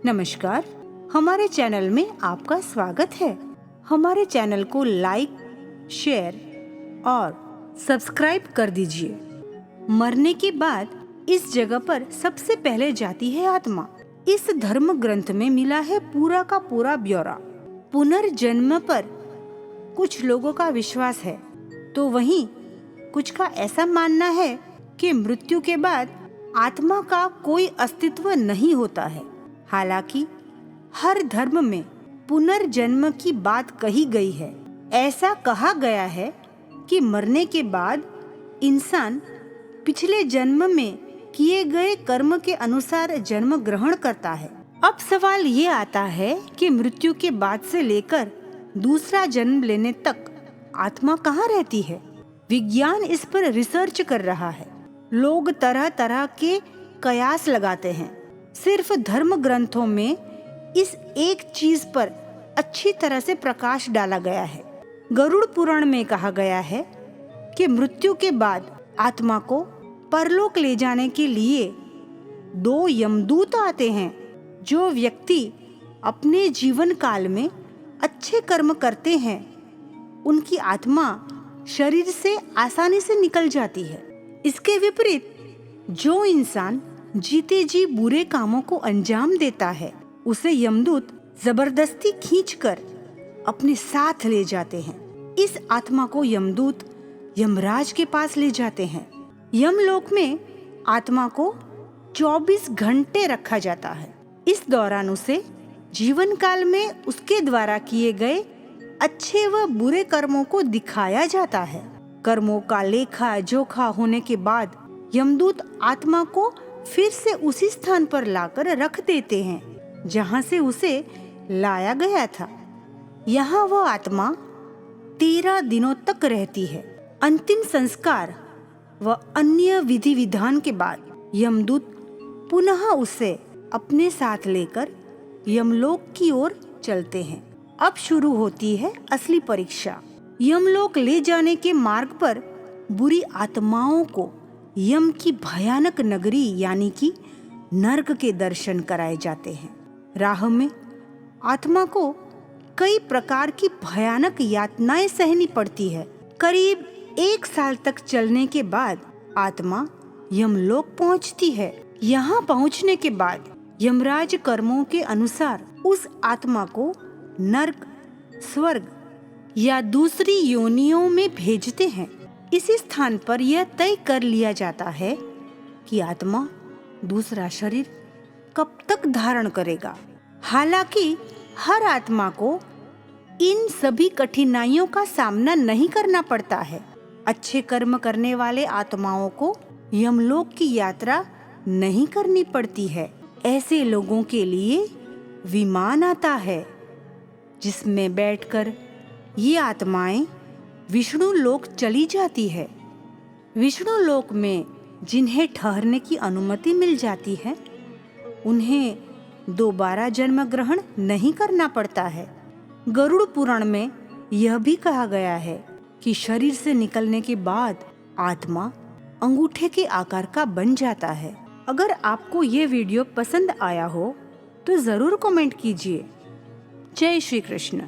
नमस्कार, हमारे चैनल में आपका स्वागत है। हमारे चैनल को लाइक, शेयर और सब्सक्राइब कर दीजिए। मरने के बाद इस जगह पर सबसे पहले जाती है आत्मा। इस धर्म ग्रंथ में मिला है पूरा का पूरा ब्यौरा। पुनर्जन्म पर कुछ लोगों का विश्वास है, तो वहीं कुछ का ऐसा मानना है कि मृत्यु के बाद आत्मा का कोई अस्तित्व नहीं होता है। हालांकि हर धर्म में पुनर्जन्म की बात कही गई है। ऐसा कहा गया है कि मरने के बाद इंसान पिछले जन्म में किए गए कर्म के अनुसार जन्म ग्रहण करता है। अब सवाल ये आता है कि मृत्यु के बाद से लेकर दूसरा जन्म लेने तक आत्मा कहाँ रहती है। विज्ञान इस पर रिसर्च कर रहा है। लोग तरह तरह के कयास लगाते हैं। सिर्फ धर्म ग्रंथों में इस एक चीज पर अच्छी तरह से प्रकाश डाला गया है। गरुड़ पुराण में कहा गया है कि मृत्यु के बाद आत्मा को परलोक ले जाने के लिए 2 यमदूत आते हैं। जो व्यक्ति अपने जीवन काल में अच्छे कर्म करते हैं, उनकी आत्मा शरीर से आसानी से निकल जाती है। इसके विपरीत जो इंसान जीते जी बुरे कामों को अंजाम देता है, उसे यमदूत जबरदस्ती खींचकर अपने साथ ले जाते हैं। इस आत्मा को यमदूत यमराज के पास ले जाते हैं। यमलोक में आत्मा को 24 घंटे रखा जाता है। इस दौरान उसे जीवन काल में उसके द्वारा किए गए अच्छे व बुरे कर्मों को दिखाया जाता है। कर्मों का लेखा जोखा होने के बाद यमदूत आत्मा को फिर से उसी स्थान पर लाकर रख देते हैं जहां से उसे लाया गया था। यहाँ वह आत्मा 13 दिनों तक रहती है। अंतिम संस्कार व अन्य विधि विधान के बाद यमदूत पुनः उसे अपने साथ लेकर यमलोक की ओर चलते हैं। अब शुरू होती है असली परीक्षा। यमलोक ले जाने के मार्ग पर बुरी आत्माओं को यम की भयानक नगरी यानी कि नर्क के दर्शन कराए जाते हैं। राह में आत्मा को कई प्रकार की भयानक यातनाएं सहनी पड़ती है। करीब 1 साल तक चलने के बाद आत्मा यमलोक पहुंचती है। यहाँ पहुंचने के बाद यमराज कर्मों के अनुसार उस आत्मा को नर्क, स्वर्ग या दूसरी योनियों में भेजते हैं। इसी स्थान पर यह तय कर लिया जाता है कि आत्मा दूसरा शरीर कब तक धारण करेगा। हालांकि हर आत्मा को इन सभी कठिनाइयों का सामना नहीं करना पड़ता है। अच्छे कर्म करने वाले आत्माओं को यमलोक की यात्रा नहीं करनी पड़ती है। ऐसे लोगों के लिए विमान आता है जिसमें बैठकर ये आत्माएं विष्णु लोक चली जाती है। विष्णु लोक में जिन्हें ठहरने की अनुमति मिल जाती है, उन्हें दोबारा जन्म ग्रहण नहीं करना पड़ता है। गरुड़ पुराण में यह भी कहा गया है कि शरीर से निकलने के बाद आत्मा अंगूठे के आकार का बन जाता है। अगर आपको ये वीडियो पसंद आया हो तो जरूर कमेंट कीजिए। जय श्री कृष्ण।